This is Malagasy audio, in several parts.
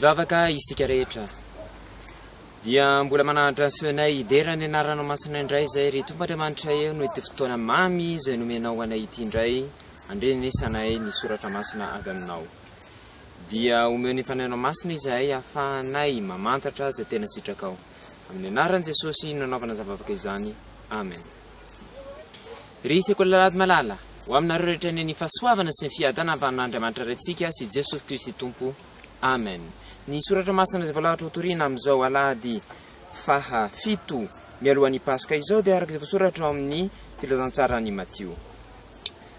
Ivavaka isika rehetra dia mbola mananatra feonay idera ny anarana masina indray zay ry Tompoandriamanitra eo no ity fotoana mamy izay nomenao anay ity indray andrenesanay ny soratra masina avy aminao dia omeo ny fanainao masina izay ahafahanay mamantatra zay tena sitrakao amin'ny anaran'i Jesosy nanaovana zavavaka izany amen. Ry sekolalady malala ho aminareo rehetra ny fahasoavana sy ny fiadana avy amin'Andriamanitra rentsika sy Jesosy Kristy Tompo amen. Ny soratra masina izay voalahatra ho torina amin'izao alahady fahafito mialohan'ny Paska izao dia araka izay voasoratra ao amin'ny filazantsarany Matio.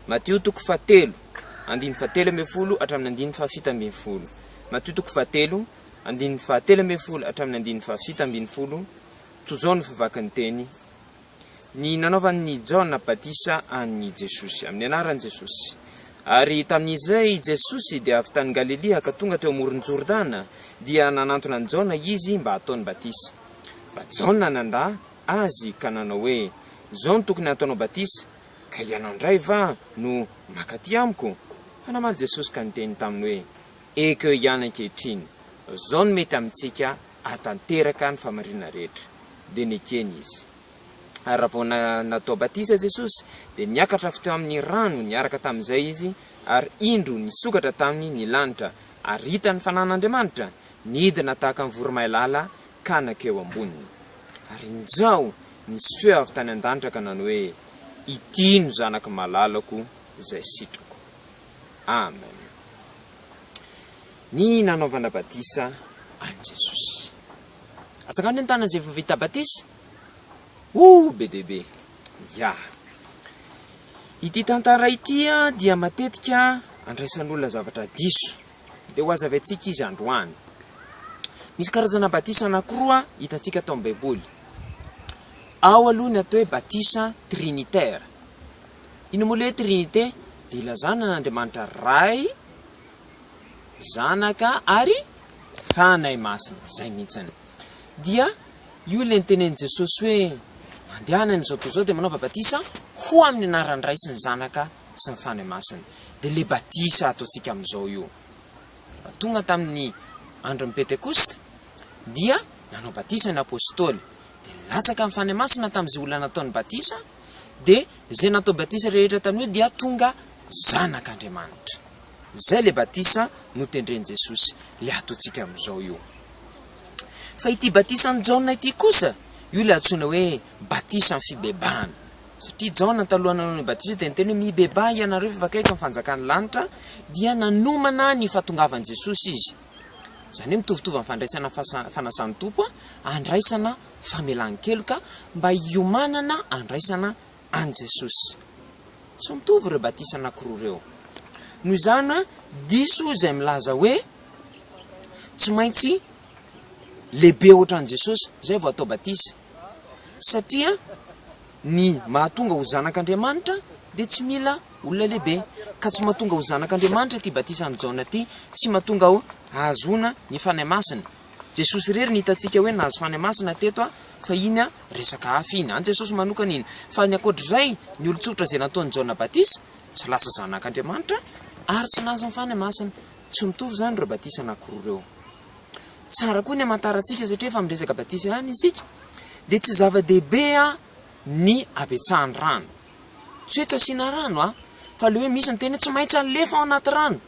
Matio toko 7 andiny 7 hatramin'ny andiny 7. Matio toko 7 andiny 7 hatramin'ny andiny 7. Toy izao no favakin'ny teny. Ny nanaovan'ny Jaona Batisa an'i Jesosy amin'ny anaran'i Jesosy. Ary tamin'izay Jesosy dia avy tany Galilea ka tonga teo amoron'ny Jordana dia nanantona ny Jaona izy mba ataony batisa. Fa Jaona nandà azy ka nanao hoe izao no tokony ataonao batisa ka ianao indray va no makaty amiko. Fa namaly Jesosy ka niteny taminy hoe eka ihany ankehitriny izao no mety amintsika atanteraka ny famarinana rehetra. Dia nekeny izy. Ary raha vao natao batisa Jesosy dia niakatra avy teo amin'ny rano niaraka tamin'izay izy ary indro nisokatra tamin'ny ny lanitra ary hitany fanan'Andriamanitra nidina tahaka ny voromailala ka nakeo amboniny. Ary njao nisy feo avy tany an-danitra ka nanao hoe ity no zanaka malalako izay sitrako. Amen. Ny nanaovana batisa an'i Jesosy. Atsakany ny tanany izay vao vita batisa? Be dehibe. Ya. Ity tantara ity dia matetika andraisan'olona zavatra diso. Dia ho azavantsika izy androany. Misy karazana batisa anankiroa hitantsika tao amin'ny Baiboly. Ao aloha ny atao hoe batisa trinitaire. Ino moa ilay trinité? Dia ilazana n'Andriamanitra Ray, Zanaka ary Fanahy Masina. Zay mihitsiny. Dia io ilay nitenen'i Jesosy hoe andehana amin'izao toa izao dia manaova batisa ho amin'ny anaran'ny Ray sy ny Zanaka sy ny Fanahy Masina. Dia le batisa ataontsika amin'izao io. Tonga tamin'ny andron'ny Pentekosta dia nanao batisa ny apôstôly. Dia latsaka amin'ny Fanahy Masina tamin'izay olona nataony batisa. Dia izay natao batisa rehetra tamin'io dia tonga Zanak'Andriamanitra. Zay le batisa no tendren'i Jesosy le ataontsika amin'izao io. Fa ity batisa ny Jaona ity kosa io le antsoina hoe batisa ny fibebahana. Satria Jaona taloha nanao ny batisa dia niteny hoe mibeba ianareo fa akaiky amin'ny fanjakan'ny lanitra dia nanomana ny fahatongavan'i Jesosy izy. Izany hoe mitovitovy amin'ny fandraisana fanasan'ny tompo andraisana famelan-keloka mba hiomanana andraisana an'i Jesosy. Tsy mitovy ireo batisa anankiroa ireo. Noho izany diso izay milaza hoe tsy maintsy lehibe ohatran'i Jesosy zay vao atao batisa. Satria ny mahatonga ho zanak'Andriamanitra dia tsy mila olona lehibe. Ka tsy mahatonga ho zanak'Andriamanitra ty batisa ny Jaona ty, tsy mahatonga ho ahazona ny Fanahy Masina. Jesosy rery ny hitantsika hoe nahazo Fanahy Masina teto fa iny resaka hafa iny. Any Jesosy manokana iny. Fa ny ankoatr'izay ny olon-tsotra izay nataon'ny Jaona batisa tsy lasa zanak'Andriamanitra ary tsy nahazo ny Fanahy Masina. Tsy mitovy izany ireo batisa anankiroa ireo. Tsara koa ny amantarantsika satria efa miresaka batisa ihany isika dia tsy zava-dehibe ny abetsahan'ny rano. Tsy hoe tsy asiana rano fa le hoe misy ny teny tsy maintsy alefa ao anaty rano.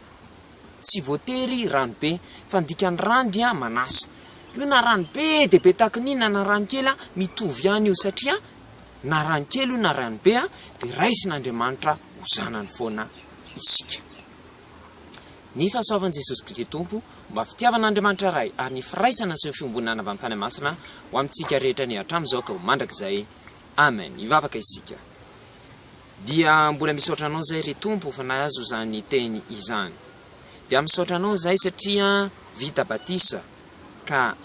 Tsy voatery rano be fa ny dikan'ny rano dia manasa. Io na rano be dia be tahaka n'inona na rano kely mitovy ihany io satria na rano kely io na rano be dia raisin'Andriamanitra ho zanany foana isika. Ny fahasoavan'i Jesosy Kristy Tompo mba fitiavan'Andriamanitra Ray ary ny firaisana sy ny fiombonana avy amin'ny Fanahy Masina ho amintsika rehetra ny hatramin'izao ka ho mandrakizay. Amen. Ivavaka isika. Dia mbola misaotra anao zay ry Tompo fa nahazo izany teny izany. Dia misaotra anao zay satria vita batisa ka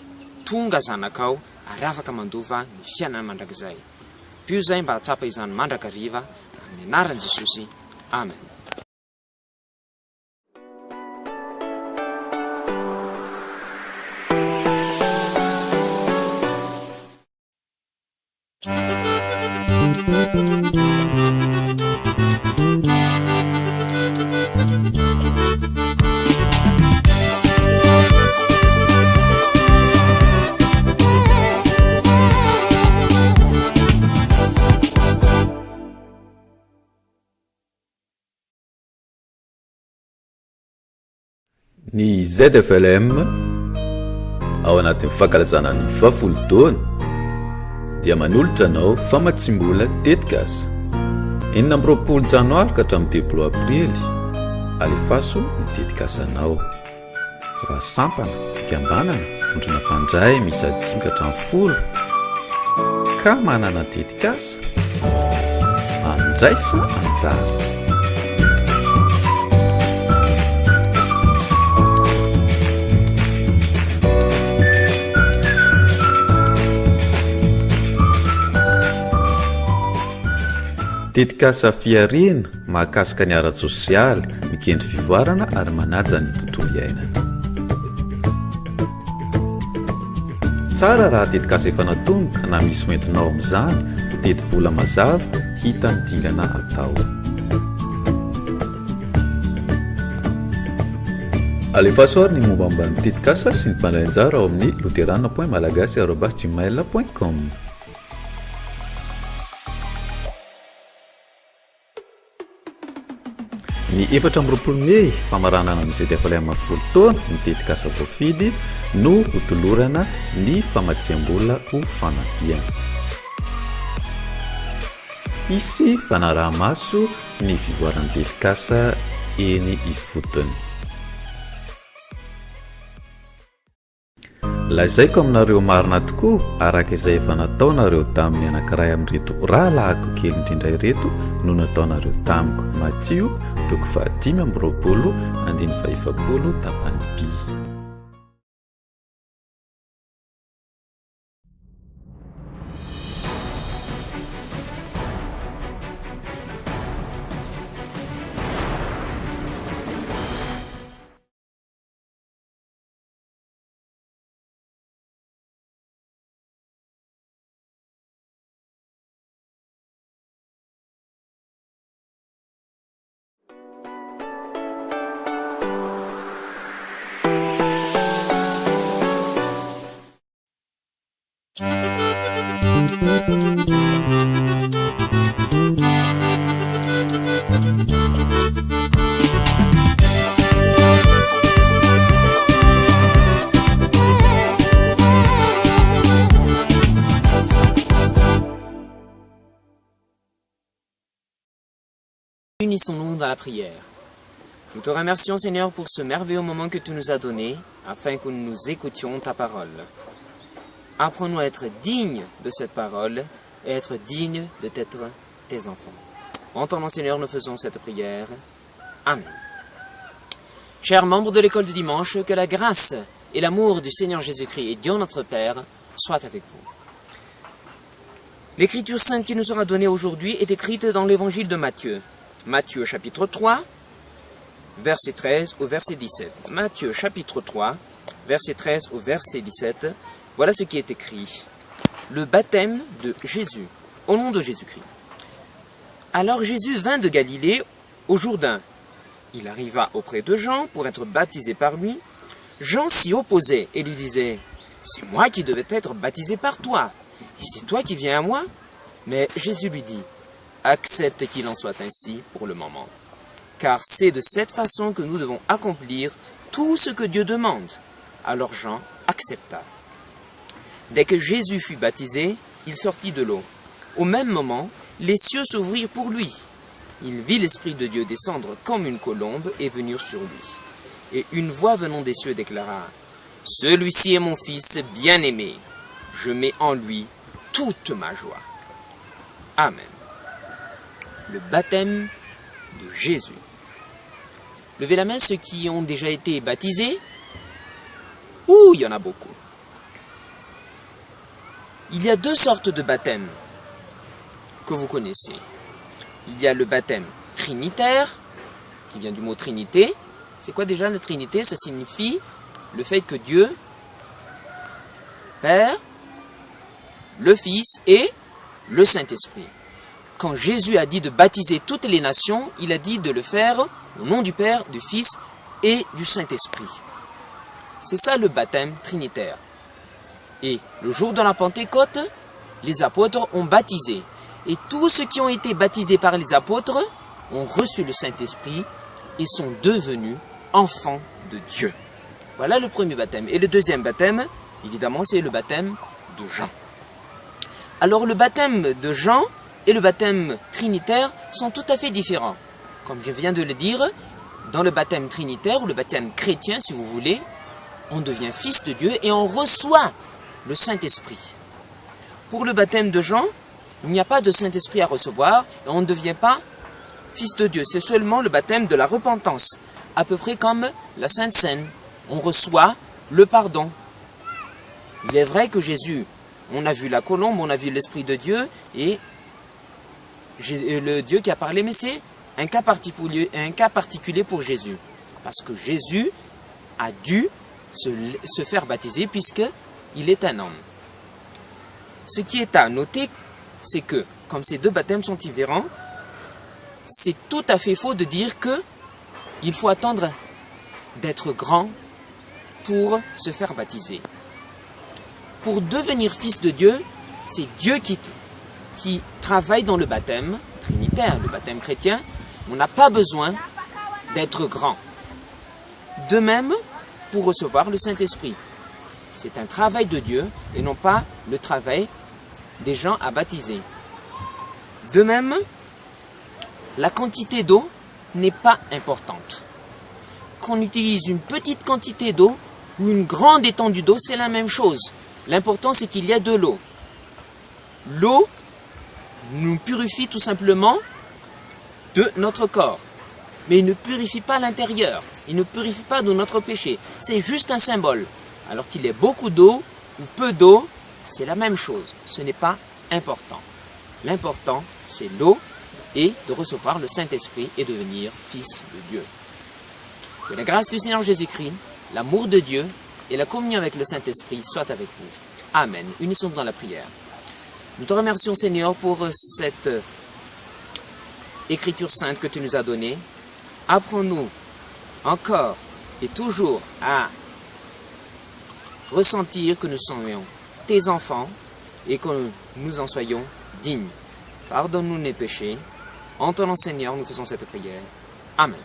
tonga zanakao ary afaka mandova ny fiainana mandrakizay. Pio zay mba hatsapa izany mandrakariva amin'ny anaran'i Jesosy. Amen. Ny ZFLM ao anatin'ny fankalazana ny 20 taona dia manolotra anao famatsimbola tetikasa 20 janoary ka hatramin'ny 2 aprily alefaso ny tetikasanao raha sampana fikambanana vondrona mpandray misy 5 ka hatramin'ny 10 ka manana tetikasa andraisa anjara. Tetikasa fiarina mahakasika ny ara-tsosialy mikendry fivoarana ary manaja ny tontolo iainana. Tsara raha tetikasa efa natomboka na misy mentinao amin'izany teti-bola mazava hita ny dingana atao. Alefaso ary ny mombamomba ny tetikasa sy ny mpandray anjara ao amin'ny luterana.malagasy@gmail.com. Ny 14 Mey famaranana amin'izay ZFLM 10 taona ny tetikasa profidy no hotolorana ny famatsiam-bola ho fanafiana. Isy fanaraha-maso ny fivoaran'ny tetikasa eny ifotony. Lazaiko aminareo marina tokoa araka izay efa nataonareo tamin'ny anankiray amin'ireto rahalahako kely indrindra ireto no nataonareo tamiko. Matthieu 5:20 tapany B. Unissons-nous dans la prière. Nous te remercions, Seigneur, pour ce merveilleux moment que tu nous as donné, afin que nous écoutions ta parole. Apprends-nous à être dignes de cette parole et être dignes d'être tes enfants. En ton nom, Seigneur, nous faisons cette prière. Amen. Chers membres de l'école du dimanche, que la grâce et l'amour du Seigneur Jésus-Christ et Dieu notre Père soient avec vous. L'écriture sainte qui nous sera donnée aujourd'hui est écrite dans l'évangile de Matthieu. Matthieu chapitre 3, verset 13 au verset 17. Matthieu chapitre 3, verset 13 au verset 17. Voilà ce qui est écrit. Le baptême de Jésus, au nom de Jésus-Christ. Alors Jésus vint de Galilée au Jourdain. Il arriva auprès de Jean pour être baptisé par lui. Jean s'y opposait et lui disait, « C'est moi qui devais être baptisé par toi, et c'est toi qui viens à moi ?» Mais Jésus lui dit, « Accepte qu'il en soit ainsi pour le moment, car c'est de cette façon que nous devons accomplir tout ce que Dieu demande. » Alors Jean accepta. Dès que Jésus fut baptisé, il sortit de l'eau. Au même moment, les cieux s'ouvrirent pour lui. Il vit l'Esprit de Dieu descendre comme une colombe et venir sur lui. Et une voix venant des cieux déclara, « Celui-ci est mon Fils bien-aimé. Je mets en lui toute ma joie. » Amen. Le baptême de Jésus. Levez la main ceux qui ont déjà été baptisés. Ouh, il y en a beaucoup. Il y a 2 sortes de baptême que vous connaissez. Il y a le baptême trinitaire, qui vient du mot Trinité. C'est quoi déjà la Trinité? Ça signifie le fait que Dieu, Père, le Fils et le Saint-Esprit. Quand Jésus a dit de baptiser toutes les nations, il a dit de le faire au nom du Père, du Fils et du Saint-Esprit. C'est ça le baptême trinitaire. Et le jour de la Pentecôte, les apôtres ont baptisé. Et tous ceux qui ont été baptisés par les apôtres ont reçu le Saint-Esprit et sont devenus enfants de Dieu. Voilà le premier baptême. Et le deuxième baptême, évidemment, c'est le baptême de Jean. Alors le baptême de Jean et le baptême trinitaire sont tout à fait différents. Comme je viens de le dire, dans le baptême trinitaire ou le baptême chrétien, si vous voulez, on devient fils de Dieu et on reçoit le Saint-Esprit. Pour le baptême de Jean, il n'y a pas de Saint-Esprit à recevoir et on ne devient pas fils de Dieu. C'est seulement le baptême de la repentance, à peu près comme la Sainte Seine. On reçoit le pardon. Il est vrai que Jésus, on a vu la colombe, on a vu l'Esprit de Dieu et le Dieu qui a parlé, mais c'est un cas particulier pour Jésus. Parce que Jésus a dû se faire baptiser puisqu'il est un homme. Ce qui est à noter, c'est que, comme ces deux baptêmes sont différents, c'est tout à fait faux de dire qu'il faut attendre d'être grand pour se faire baptiser. Pour devenir fils de Dieu, c'est Dieu qui travaille dans le baptême trinitaire, le baptême chrétien. On n'a pas besoin d'être grand. De même, pour recevoir le Saint-Esprit. C'est un travail de Dieu et non pas le travail des gens à baptiser. De même, la quantité d'eau n'est pas importante. Qu'on utilise une petite quantité d'eau ou une grande étendue d'eau, c'est la même chose. L'important, c'est qu'il y a de l'eau. L'eau nous purifie tout simplement de notre corps. Mais il ne purifie pas l'intérieur. Il ne purifie pas de notre péché. C'est juste un symbole. Alors qu'il y ait beaucoup d'eau ou peu d'eau, c'est la même chose. Ce n'est pas important. L'important, c'est l'eau et de recevoir le Saint-Esprit et devenir fils de Dieu. Que la grâce du Seigneur Jésus-Christ, l'amour de Dieu et la communion avec le Saint-Esprit soient avec vous. Amen. Unissons-nous dans la prière. Nous te remercions, Seigneur, pour cette écriture sainte que tu nous as donnée. Apprends-nous encore et toujours à ressentir que nous soyons tes enfants et que nous en soyons dignes. Pardonne-nous nos péchés. En ton nom, Seigneur, nous faisons cette prière. Amen.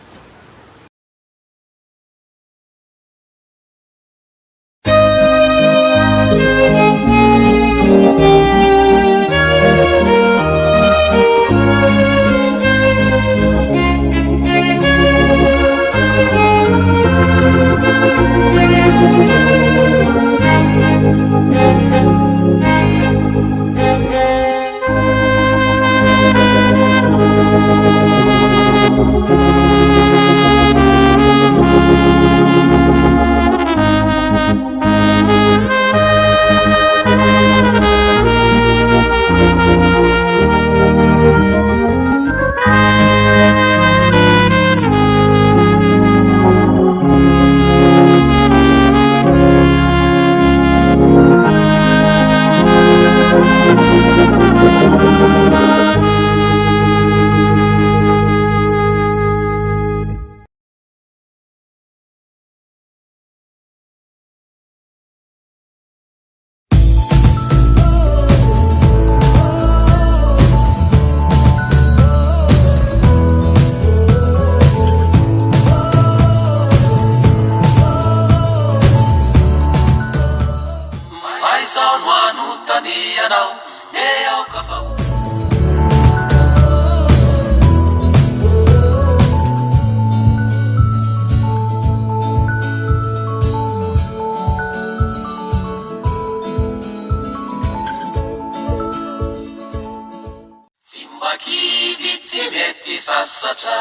Sasatra,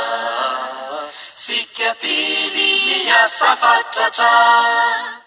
sikatili ya safatra.